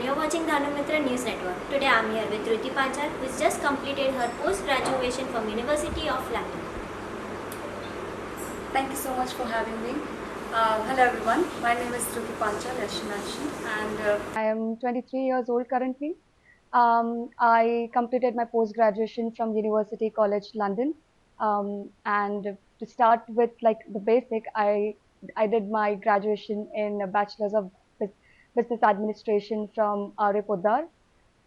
You're watching the Anumitra News Network. Today I'm here with Druti Panchal, who has just completed her post-graduation from University of London. Thank you so much for having me. Hello everyone, my name is Druti Panchal, as she mentioned, and I am 23 years old currently. I completed my post-graduation from University College London. And to start with like the basic, I did my graduation in a Bachelor's of Business Administration from R.A. Poddar.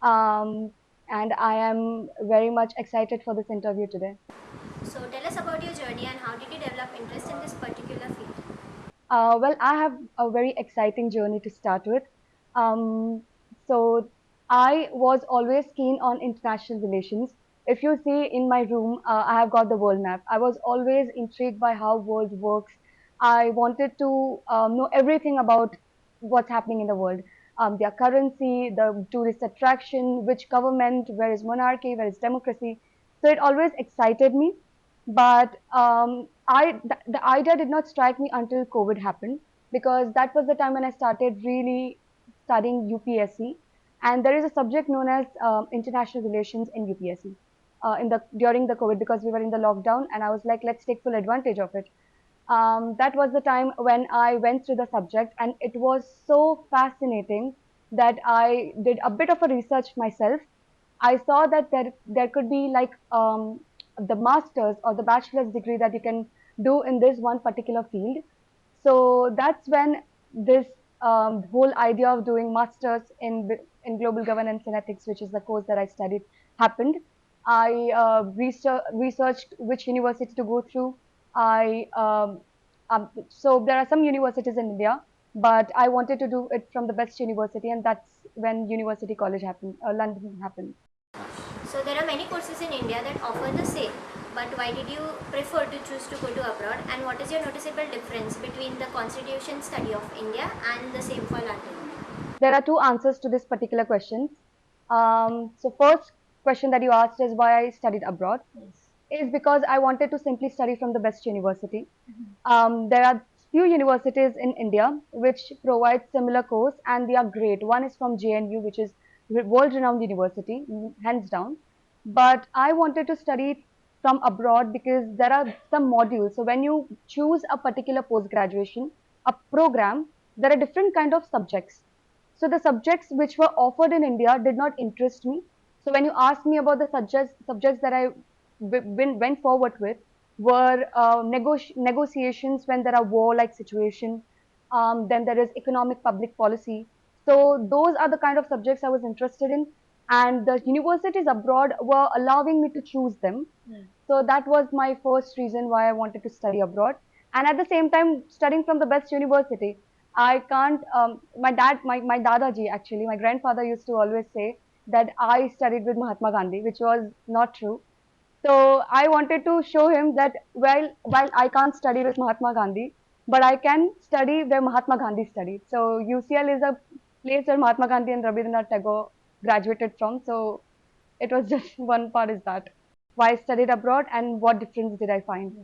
And I am very much excited for this interview today. So tell us about your journey and how did you develop interest in this particular field? Well, I have a very exciting journey to start with. So I was always keen on international relations. If you see in my room, I have got the world map. I was always intrigued by how world works. I wanted to know everything about what's happening in the world. Their currency, the tourist attraction, which government, where is monarchy, where is democracy. So it always excited me. But the idea did not strike me until COVID happened, because that was the time when I started really studying UPSC, and there is a subject known as international relations in UPSC in the during the COVID, because we were in the lockdown, and I was like, let's take full advantage of it. That was the time when I went through the subject, and it was so fascinating that I did a bit of a research myself. I saw that there could be like the master's or the bachelor's degree that you can do in this one particular field. So that's when this whole idea of doing masters in global governance and ethics, which is the course that I studied, happened. I researched which university to go through. I so there are some universities in India, but I wanted to do it from the best university, and that's when University College happened, London happened. So there are many courses in India that offer the same, but why did you prefer to choose to go to abroad, and what is your noticeable difference between the constitution study of India and the same for London? There are two answers to this particular question. So first question that you asked is why I studied abroad. Yes. Is because I wanted to simply study from the best university. There are few universities in India which provide similar course, and they are great. One is from JNU, which is world-renowned university, hands down. But I wanted to study from abroad because there are some modules. So when you choose a particular post-graduation, a program, there are different kind of subjects. So the subjects which were offered in India did not interest me. So when you asked me about the subjects that I went forward with, were negotiations when there are war-like situation. Then there is economic public policy. So those are the kind of subjects I was interested in, and the universities abroad were allowing me to choose them. So that was my first reason why I wanted to study abroad. And at the same time, studying from the best university, I can't. My Dadaji, actually, my grandfather used to always say that I studied with Mahatma Gandhi, which was not true. So I wanted to show him that while I can't study with Mahatma Gandhi, but I can study where Mahatma Gandhi studied. So UCL is a place where Mahatma Gandhi and Rabindranath Tagore graduated from. So it was just one part is that why I studied abroad and what difference did I find.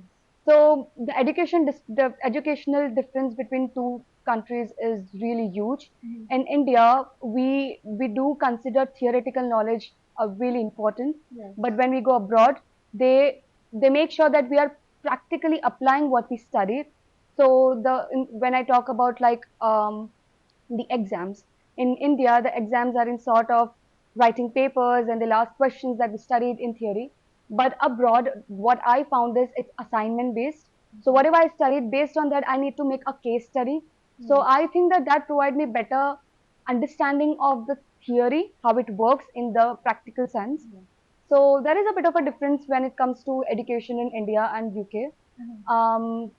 So the educational difference between two countries is really huge. In India, we do consider theoretical knowledge really important, but when we go abroad, they make sure that we are practically applying what we studied. So when I talk about like the exams in India, the exams are in sort of writing papers and they'll ask questions that we studied in theory. But abroad, what I found is it's assignment based. So whatever I studied, based on that, I need to make a case study. So I think that that provide me better understanding of the theory, how it works in the practical sense. So there is a bit of a difference when it comes to education in India and UK. Um,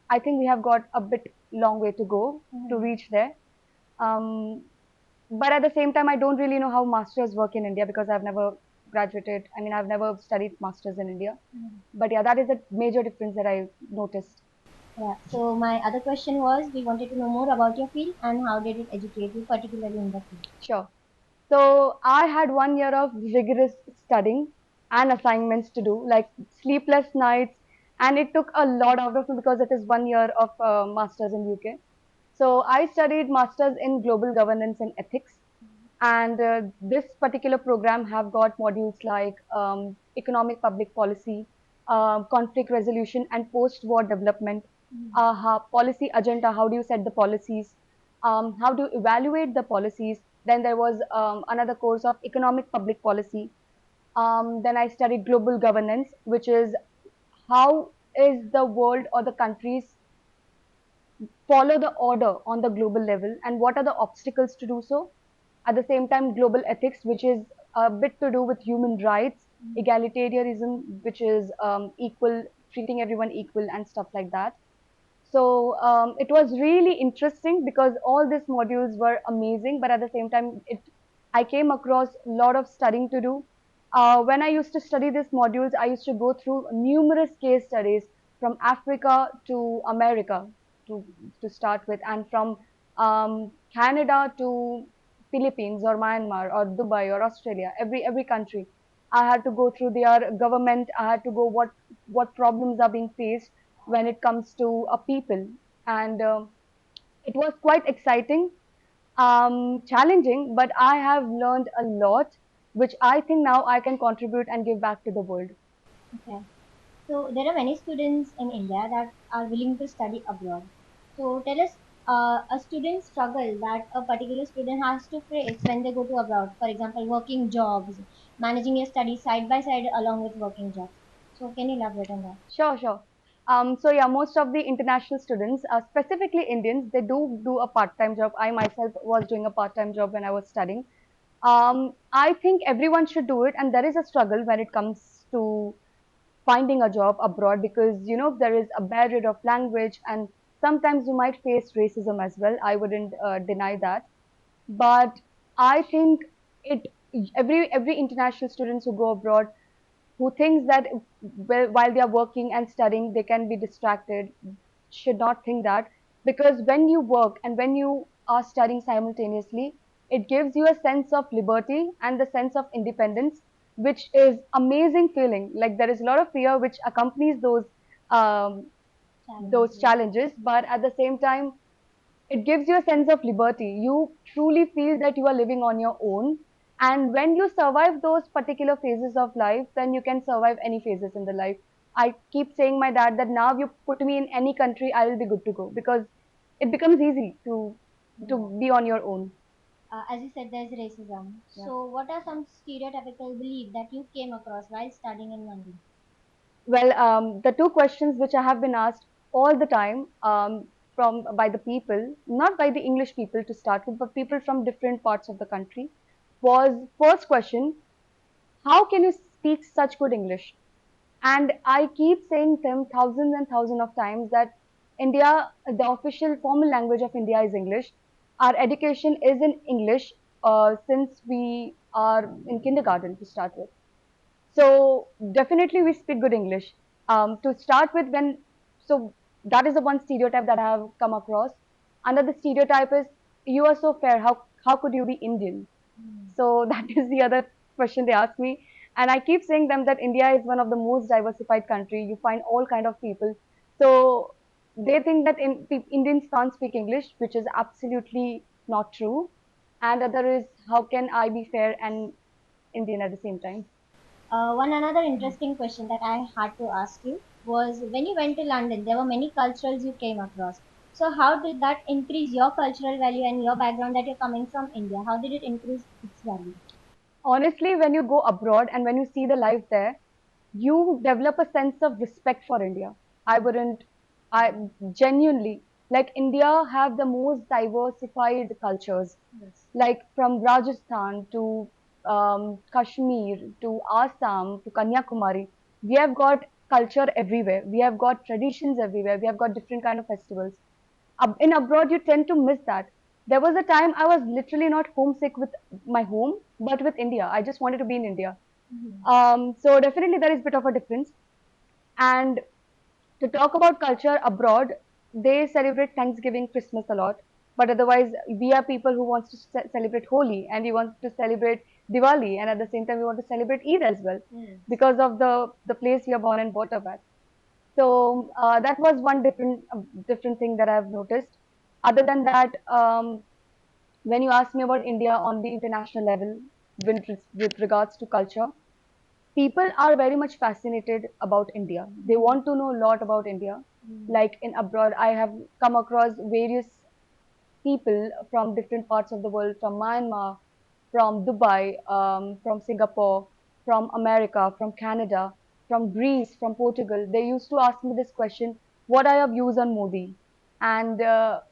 I think we have got a bit long way to go to reach there. Um, but at the same time, I don't really know how masters work in India because I've never graduated. I mean, I've never studied masters in India. But yeah, that is a major difference that I noticed. Yeah. So my other question was, we wanted to know more about your field and how did it educate you, particularly in the field. Sure. So I had 1 year of rigorous studying and assignments to do, like sleepless nights, and it took a lot out of me because it is 1 year of masters in UK. So I studied masters in global governance and ethics. And this particular program have got modules like economic public policy, conflict resolution and post-war development, policy agenda, how do you set the policies, how do you evaluate the policies. Then there was another course of economic public policy. Then I studied global governance, which is how is the world or the countries follow the order on the global level and what are the obstacles to do so. At the same time, global ethics, which is a bit to do with human rights, egalitarianism, which is equal, treating everyone equal and stuff like that. So it was really interesting because all these modules were amazing, but at the same time, I came across a lot of studying to do. When I used to study these modules, I used to go through numerous case studies from Africa to America to start with, and from Canada to Philippines or Myanmar or Dubai or Australia, every country. I had to go through their government. I had to go what problems are being faced when it comes to a people, and it was quite exciting, challenging, but I have learned a lot, which I think now I can contribute and give back to the world. Okay. So there are many students in India that are willing to study abroad. So tell us a student struggle that a particular student has to face when they go to abroad. For example, working jobs, managing your studies side by side along with working jobs. So can you elaborate on that? Sure, sure. So yeah, most of the international students, specifically Indians, they do a part-time job. I myself was doing a part-time job when I was studying. I think everyone should do it, and there is a struggle when it comes to finding a job abroad, because there is a barrier of language, and sometimes you might face racism as well. I wouldn't deny that, but I think it every international students who go abroad, who thinks that while they are working and studying they can be distracted, should not think that, because when you work and when you are studying simultaneously, it gives you a sense of liberty and the sense of independence, which is amazing feeling. Like, there is a lot of fear which accompanies um, those Challenges. challenges, but at the same time it gives you a sense of liberty. You truly feel that you are living on your own. And when you survive those particular phases of life, then you can survive any phases in the life. I keep saying my dad that now you put me in any country, I will be good to go, because it becomes easy Yeah. to be on your own. As you said, there's racism. Yeah. So what are some stereotypical beliefs that you came across while studying in London? Well, the two questions which I have been asked all the time, from by the people, not by the English people to start with, but people from different parts of the country, was first question: how can you speak such good English? And I keep saying them thousands and thousands of times that India, the official formal language of India is English. Our education is in English since we are in kindergarten to start with. So definitely we speak good English. To start with, so that is the one stereotype that I have come across. Another stereotype is, you are so fair. How could you be Indian? Hmm. So that is the other question they ask me, and I keep saying them that India is one of the most diversified country. You find all kind of people. So they think that Indians can't speak English, which is absolutely not true. And other is, how can I be fair and Indian at the same time? One another interesting question that I had to ask you was when you went to London, there were many cultures you came across. So how did that increase your cultural value and your background that you're coming from India? How did it increase its value? Honestly, when you go abroad and when you see the life there, you develop a sense of respect for India. I wouldn't, I genuinely, like, India have the most diversified cultures, Yes. like from Rajasthan to Kashmir to Assam to Kanyakumari. We have got culture everywhere. We have got traditions everywhere. We have got different kind of festivals. In abroad, you tend to miss that. There was a time I was literally not homesick with my home, but with India. I just wanted to be in India. Mhm. So definitely there is a bit of a difference. And to talk about culture abroad, they celebrate Thanksgiving, Christmas a lot. But otherwise, we are people who wants to celebrate Holi, and we want to celebrate Diwali, and at the same time, we want to celebrate Eid as well, Yes. because of the place we are born and brought up at. So that was one different thing that I've noticed. Other than that, When you ask me about India on the international level, with regards to culture, people are very much fascinated about India. They want to know a lot about India. Like in abroad, I have come across various people from different parts of the world, from Myanmar, from Dubai, from Singapore, from America, from Canada, from Greece, from Portugal. They used to ask me this question: what are your views on Modi? And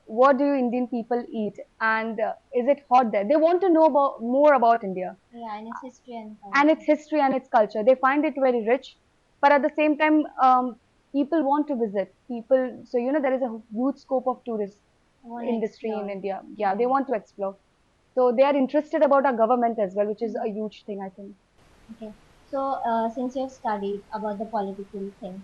what do you Indian people eat? And is it hot there? They want to know about more about India Yeah, and its history and and culture. its history and its culture. They find it very rich, but at the same time, people want to visit. People, so there is a huge scope of tourist I want to industry in explore. India. Yeah, they want to explore. So they are interested about our government as well, which is a huge thing, I think. Okay. So, since you've studied about the political thing,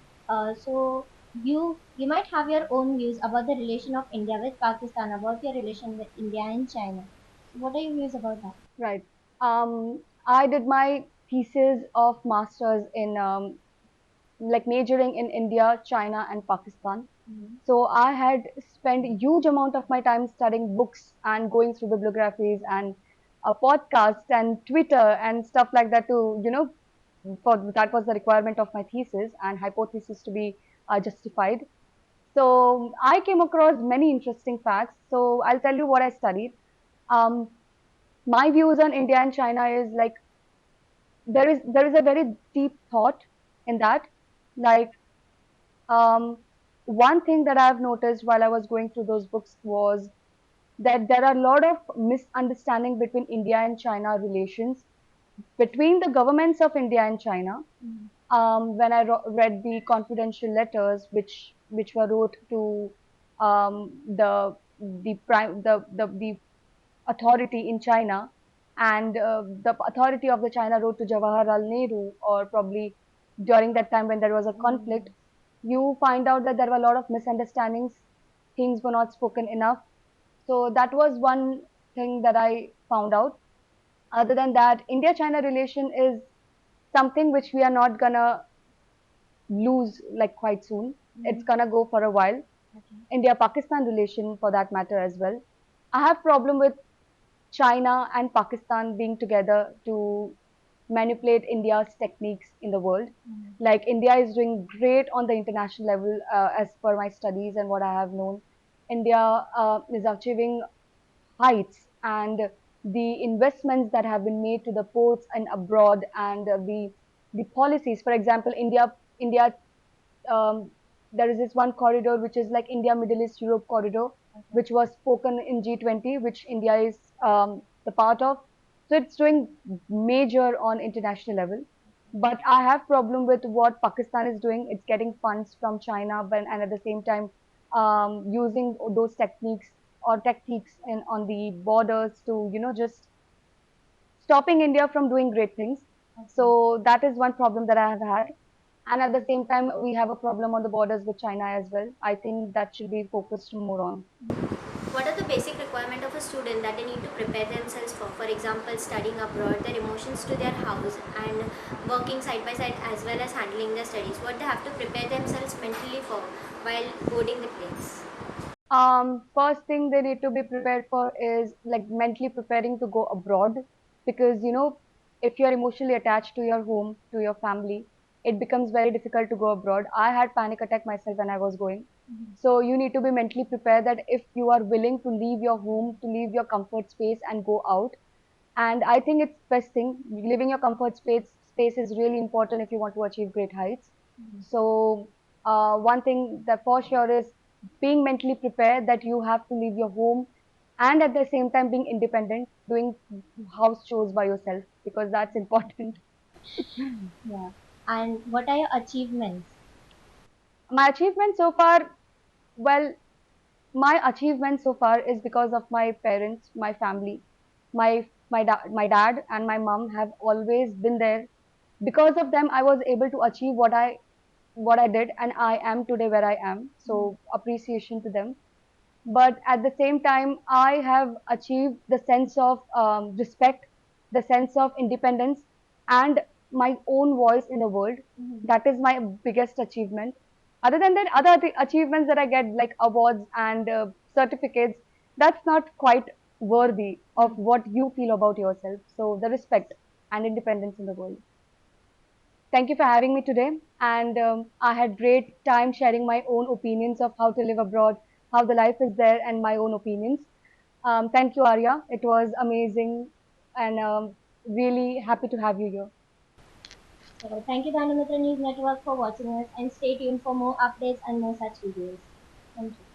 so you might have your own views about the relation of India with Pakistan, about your relation with India and China. So, what are your views about that? Right. I did my thesis of masters in like majoring in India, China, and Pakistan. Mhm. So I had spent a huge amount of my time studying books and going through bibliographies and podcasts and Twitter and stuff like that to, for that was the requirement of my thesis and hypothesis to be justified. So I came across many interesting facts. So I'll tell you what I studied. Um, my views on India and China is like there is a very deep thought in that. Like um, one thing that I've noticed while I was going through those books was that there are a lot of misunderstanding between India and China relations between the governments of India and China. Mhm. When I read the confidential letters which were wrote to the prime the authority in China, and the authority of the China wrote to Jawaharlal Nehru, or probably during that time when there was a conflict, you find out that there were a lot of misunderstandings, things were not spoken enough. So that was one thing that I found out. Other than that, India-China relation is something which we are not gonna lose like quite soon. It's gonna go for a while. Okay. India-Pakistan relation for that matter as well. I have problem with China and Pakistan being together to manipulate India's techniques in the world. Mhm. Like India is doing great on the international level, as per my studies and what I have known. India is achieving heights, and the investments that have been made to the ports and abroad, and the policies. For example, India um, there is this one corridor which is like India Middle East Europe corridor, which was spoken in G20, which India is the part of. So it's doing major on international level. But I have problem with what Pakistan is doing. It's getting funds from China, but and at the same time using those techniques or tactics in on the borders to just stopping India from doing great things. So that is one problem that I have had. And at the same time, we have a problem on the borders with China as well. I think that should be focused more on. What are the basic requirements of a student that they need to prepare themselves for? For example, studying abroad, their emotions to their house, and working side by side as well as handling their studies. What they have to prepare themselves mentally for while boarding the planes. First thing they need to be prepared for is like mentally preparing to go abroad, because if you're emotionally attached to your home, to your family, it becomes very difficult to go abroad. I had panic attack myself when I was going. So you need to be mentally prepared that if you are willing to leave your home, to leave your comfort space and go out, and I think it's best thing. Living your comfort space is really important if you want to achieve great heights. So one thing that for sure is being mentally prepared that you have to leave your home, and at the same time being independent, doing house chores by yourself, because that's important. Yeah. And what are your achievements? My achievement so far, well, my achievement so far is because of my parents, my family, my dad and my mom have always been there. Because of them, I was able to achieve what I did, and I am today where I am. So appreciation to them. But at the same time, I have achieved the sense of respect, the sense of independence, and my own voice in the world. That is my biggest achievement. Other than that, achievements that I get like awards and certificates, that's not quite worthy of what you feel about yourself. So the respect and independence in the world. Thank you for having me today. And I had great time sharing my own opinions of how to live abroad, how the life is there, and my own opinions. Thank you, Arya. It was amazing and really happy to have you here. So thank you, Dhanamitra News Network, for watching us, and stay tuned for more updates and more such videos. Thank you.